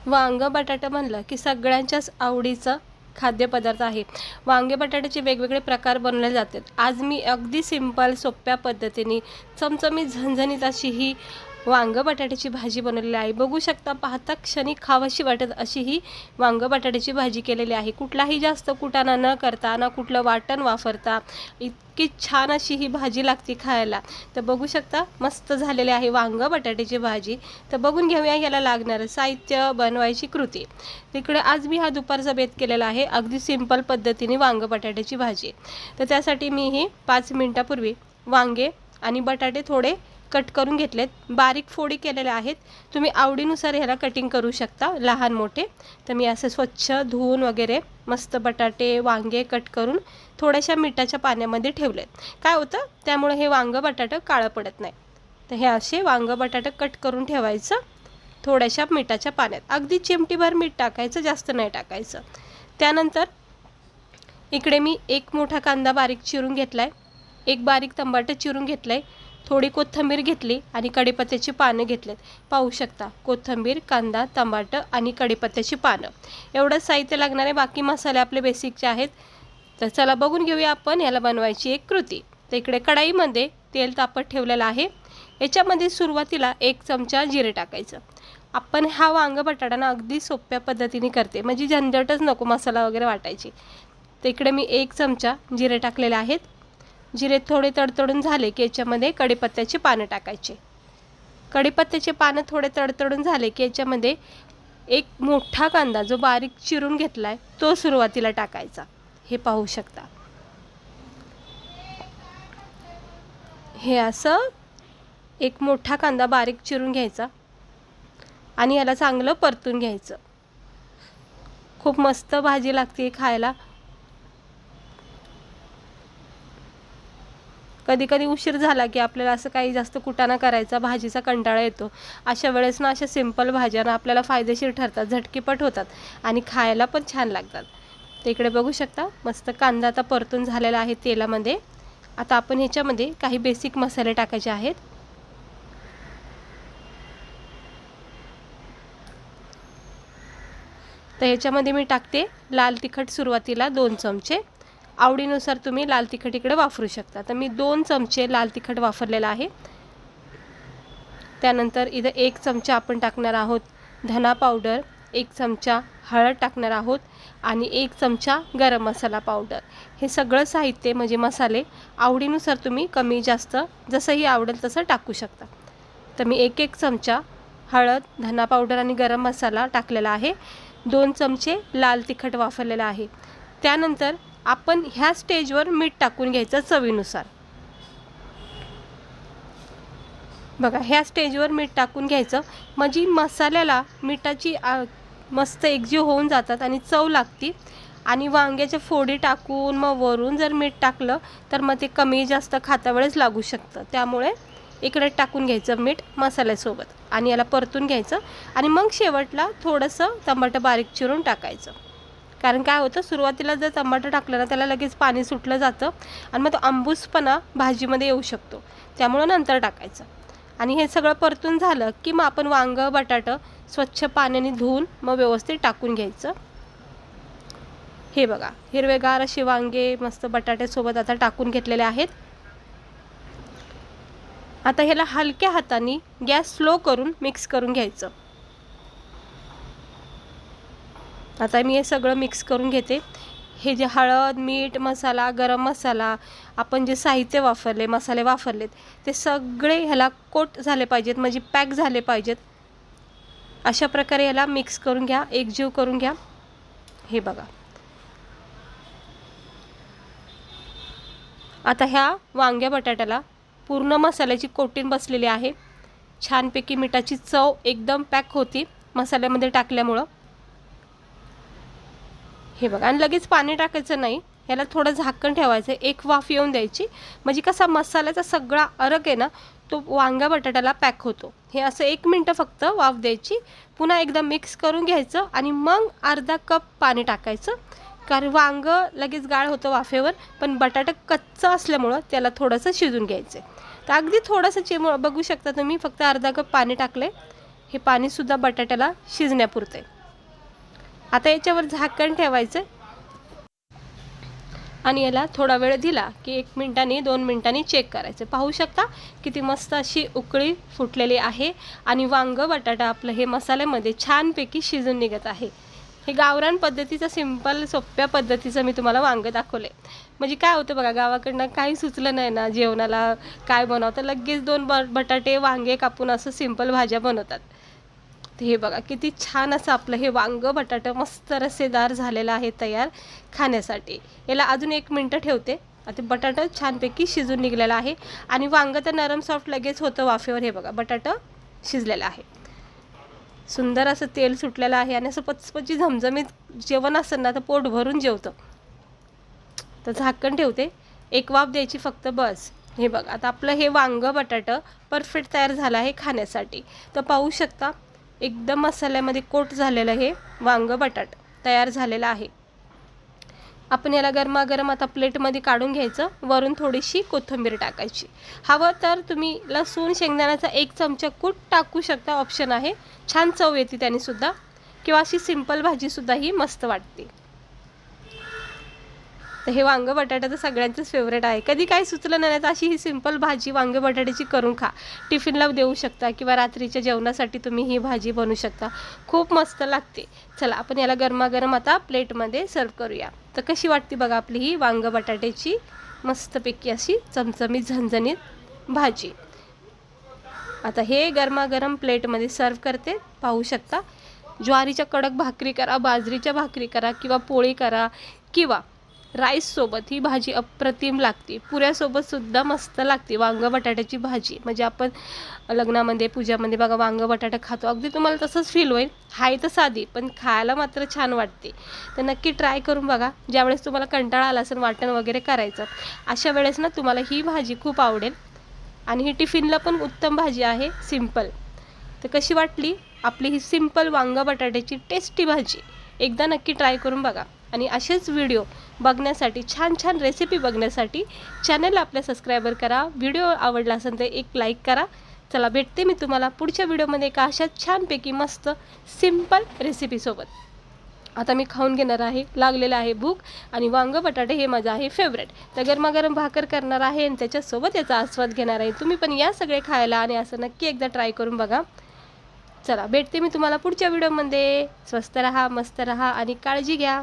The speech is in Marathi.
वांगं बटाटा म्हणलं की सगळ्यांच्याच आवडीचं खाद्यपदार्थ आहे। वांगे बटाट्याचे वेगवेगळे प्रकार बनवले जातात। आज मी अगदी सिंपल सोप्या पद्धतीने चमचमीत झणझणीत अशी ही वांगं बटाट्याची भाजी बनवलेली आहे। बघू शकता, पाहता क्षणी खावीशी वाटत अशी ही वांगं बटाट्याची भाजी केलेली आहे। कुठलाही जास्त कुटाणा न करता, ना कुठलं वाटण वापरता इतकी छान अशी ही भाजी लागते खायला। तर बघू शकता, मस्त झालेली आहे वांगं बटाट्याची भाजी। तर बघून घेऊया याला लागणारं साहित्य, बनवायची कृती। तिकडे आज मी हा दुपारचा बेत केलेला आहे, अगदी सिंपल पद्धतीने वांगं बटाट्याची भाजी। तर त्यासाठी मी ही 5 मिनिटापूर्वी वांगे आणि बटाटे थोडे कट करून घेतलेत, बारीक फोडी केलेल्या आहेत। तुम्ही आवडीनुसार ह्याला कटिंग करू शकता, लहान मोठे। तर मी असे स्वच्छ धुवून वगैरे मस्त बटाटे वांगे कट करून थोड्याशा मिठाच्या पाण्यामध्ये ठेवलेत। काय होतं, त्यामुळे हे वांगं बटाटं काळं पडत नाही। तर हे असे वांगं बटाटं कट करून ठेवायचं थोड्याशा मिठाच्या पाण्यात, अगदी चिमटीभर मीठ टाकायचं, जास्त नाही टाकायचं। त्यानंतर इकडे मी एक मोठा कांदा बारीक चिरून घेतलाय, एक बारीक टमाटर चिरून घेतलाय, थोडी कोथिंबीर घेतली आणि कढीपत्त्याची पानं घेतलेत। पाहू शकता, कोथिंबीर, कांदा, टमाटर आणि कढीपत्त्याची पानं एवढं साहित्य लागणार आहे। बाकी मसाले आपले बेसिकचे आहेत। तर चला बघून घेऊया आपण याला बनवायची एक कृती। तर इकडे कढईमध्ये तेल तापत ठेवलेलं आहे। याच्यामध्ये सुरुवातीला 1 चमचा जिरे टाकायचं। आपण हा वांगं बटाटा ना अगदी सोप्या पद्धतीने करते, म्हणजे झंझटच नको मसाला वगैरे वाटायची। तर इकडे मी 1 चमचा जिरे टाकलेले आहेत। जिरे थोडे तडतडून झाले की याच्यामध्ये कढीपत्त्याची पानं टाकायचे। कढीपत्त्याचे पानं थोडे तडतडून झाले की याच्यामध्ये एक मोठा कांदा जो बारीक चिरून घेतलाय तो सुरुवातीला टाकायचा। हे पाहू शकता, हे असं एक मोठा कांदा बारीक चिरून घ्यायचा आणि याला चांगलं परतून घ्यायचं। खूप मस्त भाजी लागते खायला। कधी कधी उशीर झाला की आपल्याला असं काही जास्त कुटाणा करायचा, भाजीचा कंटाळा येतो। अशा वेळेस ना अशा सिंपल भाज्या ना आपल्याला फायदेशीर ठरतात, झटकीपट होतात आणि खायला पण छान लागतात। तर इकडे बघू शकता, मस्त कांदा आता परतून झालेला आहे तेलामध्ये। आता आपण ह्याच्यामध्ये काही बेसिक मसाले टाकायचे आहेत। तर ह्याच्यामध्ये मी टाकते लाल तिखट सुरुवातीला 2 चमचे। आवडीनुसार तुम्ही लाल तिखट इकडे वापरू शकता। तर मी 2 चमचे लाल तिखट वापरलेला आहे। त्यानंतर इथं 1 चमचा आपण टाकणार आहोत धना पावडर, 1 चमचा हळद टाकणार आहोत आणि 1 चमचा गरम मसाला पावडर। हे सगळं साहित्य म्हणजे मसाले आवडीनुसार तुम्ही कमी जास्त जसंही आवडेल तसं टाकू शकता। तर मी 1 चमचा हळद, धना पावडर आणि गरम मसाला टाकलेला आहे। 2 चमचे लाल तिखट वापरलेला आहे। त्यानंतर आपण ह्या स्टेजवर मीठ टाकून घ्यायचं चवीनुसार। बघा, ह्या स्टेजवर मीठ टाकून घ्यायचं, म्हणजे मसाल्याला मिठाची मस्त एकजीव होऊन जातात आणि चव लागते। आणि वांग्याच्या फोडी टाकून मग वरून जर मीठ टाकलं तर मग ते कमी जास्त खाता वेळेस लागू शकतं। त्यामुळे इकडे टाकून घ्यायचं मीठ मसाल्यासोबत आणि याला परतून घ्यायचं आणि मग शेवटला थोडंसं टमाटर बारीक चिरून टाकायचं। कारण काय होतं, सुरुवातीला जर टमाटर टाकलं ना त्याला लगेच पाणी सुटलं जातं आणि मग तो आंबूसपणा भाजीमध्ये येऊ शकतो। त्यामुळे नंतर टाकायचं आणि हे सगळं परतून झालं की मग आपण वांगं बटाटं स्वच्छ पाण्याने धुवून मग व्यवस्थित टाकून घ्यायचं। हे बघा, हिरवेगार असे वांगे मस्त बटाट्यासोबत आता टाकून घेतलेले आहेत। आता ह्याला हलक्या हाताने गॅस स्लो करून मिक्स करून घ्यायचं। आता मी हे सगळं मिक्स करून घेते। हे जे हळद, मीठ, मसाला, गरम मसाला, आपण जे साहित्य वापरले, मसाले वापरलेत ते सगळे ह्याला कोट झाले पाहिजेत, म्हणजे पॅक झाले पाहिजेत। अशा प्रकारे ह्याला मिक्स करून घ्या, एकजीव करून घ्या। हे बघा, आता ह्या वांग्या बटाट्याला पूर्ण मसाल्याची कोटिंग बसलेली आहे। छानपैकी मिठाची चव एकदम पॅक होती मसाल्यामध्ये टाकल्यामुळं। हे बघा, आणि लगेच पाणी टाकायचं नाही, ह्याला थोडं झाकण ठेवायचं, एक वाफ येऊन द्यायची, म्हणजे कसा मसाल्याचा सगळा अर्क आहे ना तो वांगा बटाट्याला पॅक होतो। हे असं 1 मिनिट फक्त वाफ द्यायची, पुन्हा एकदा मिक्स करून घ्यायचं आणि मग अर्धा कप पाणी टाकायचं। कारण वांगं लगेच गाळ होतं वाफेवर, पण बटाटा कच्चा असल्यामुळं त्याला थोडंसं शिजून घ्यायचं। तर अगदी थोडंसं बघू शकता तुम्ही, फक्त अर्धा कप पाणी टाकले। हे पाणीसुद्धा बटाट्याला शिजण्यापुरतं आहे। आता याच्यावर झाकण ठेवायचं आणि याला थोडा वेळ दिला की 1 मिनिटांनी 2 मिनिटांनी चेक करायचं. पाहू शकता किती मस्त अशी उकळी फुटलेली आहे आणि वांग बटाटा आपलं हे मसाल्यामध्ये छानपैकी शिजून निघत आहे. हे गावरान पद्धतीचं सिंपल सोप्या पद्धतीचं मी तुम्हाला वांग दाखवले. म्हणजे काय होतं बघा, गावाकडनं काही सुचलं नाही ना जेवणाला काय बनवतं, लगेच 2 बटाटे वांगे कापून असं सिंपल भाज्या बनवतात. तर हे बघा किती छान असं आपलं हे वांग बटाटा मस्त रस्सेदार झालेलं आहे तयार खाण्यासाठी. याला अजून 1 मिनिट ठेवते. आता बटाटा छानपैकी शिजून निघलेला आहे आणि वांग तर नरम सॉफ्ट लगेच होतं वाफेवर. हे बघा बटाटा शिजलेला आहे, सुंदर असं तेल सुटलेलं आहे आणि असं पचपची झमझमीत जेवण असेल ना तर पोट भरून जेवतं. तर झाकण ठेवते, 1 वाफ द्यायची फक्त बस. हे बघा आता आपलं हे वांग बटाटा परफेक्ट तयार झालं आहे खाण्यासाठी. तर पाहू शकता एकदम मसाल्यामध्ये कोट झालेलं हे वांग बटाटा तयार झालेलं आहे. आपण याला गरमागरम आता प्लेटमध्ये काढून घ्यायचं. वरून थोडीशी कोथिंबीर टाकायची. हवं तर तुम्ही लसूण शेंगदाण्याचा 1 चमचा कूट टाकू शकता, ऑप्शन आहे. छान चव येते त्याने सुद्धा, किंवा अशी सिंपल भाजीसुद्धा ही मस्त वाटते. तर हे वांग बटाटा तर सगळ्यांचंच फेवरेट आहे. कधी काही सुचलं नाही तर अशी ही सिंपल भाजी वांग बटाट्याची करून खा. टिफिनला देऊ शकता किंवा रात्रीच्या जेवणासाठी तुम्ही ही भाजी बनवू शकता. खूप मस्त लागते. चला आपण याला गरमागरम आता प्लेटमध्ये सर्व करूया. तर कशी वाटते बघा आपली ही वांग बटाट्याची मस्तपैकी अशी चमचमीत झणझणीत भाजी. आता हे गरमागरम प्लेटमध्ये सर्व करते. पाहू शकता ज्वारीच्या कडक भाकरी करा, बाजरीच्या भाकरी करा किंवा पोळी करा किंवा राईससोबत ही भाजी अप्रतिम लागते. पुऱ्यासोबतसुद्धा मस्त लागते वांग बटाट्याची भाजी. म्हणजे आपण लग्नामध्ये पूजामध्ये बघा वांग बटाटा खातो, अगदी तुम्हाला तसंच फील होईल. हाय तर साधी पण खायला मात्र छान वाटते. तर नक्की ट्राय करून बघा. ज्यावेळेस तुम्हाला कंटाळा आला असेल वाटण वगैरे करायचं, अशा वेळेस ना तुम्हाला ही भाजी खूप आवडेल. आणि ही टिफिनला पण उत्तम भाजी आहे, सिंपल. तर कशी वाटली आपली ही सिंपल वांग बटाट्याची टेस्टी भाजी? एकदा नक्की ट्राय करून बघा. आणि असेच व्हिडिओ बघण्यासाठी, छान छान रेसिपी बघण्यासाठी चॅनल आपल्या सबस्क्राईबर करा. व्हिडिओ आवडला असेल तर एक लाईक करा. चला भेटते मी तुम्हाला पुढच्या व्हिडिओमध्ये एका अशा छानपैकी मस्त सिंपल रेसिपीसोबत. आता मी खाऊन घेणार आहे, लागलेलं आहे भूक. आणि वांग बटाटे हे माझं आहे फेवरेट. तर गरमागरम भाकर करणार आहे आणि त्याच्यासोबत याचा आस्वाद घेणार आहे. तुम्ही पण या सगळे खायला आणि असं नक्की एकदा ट्राय करून बघा. चला भेटते मी तुम्हाला पुढच्या व्हिडिओमध्ये. स्वस्त रहा, मस्त रहा आणि काळजी घ्या.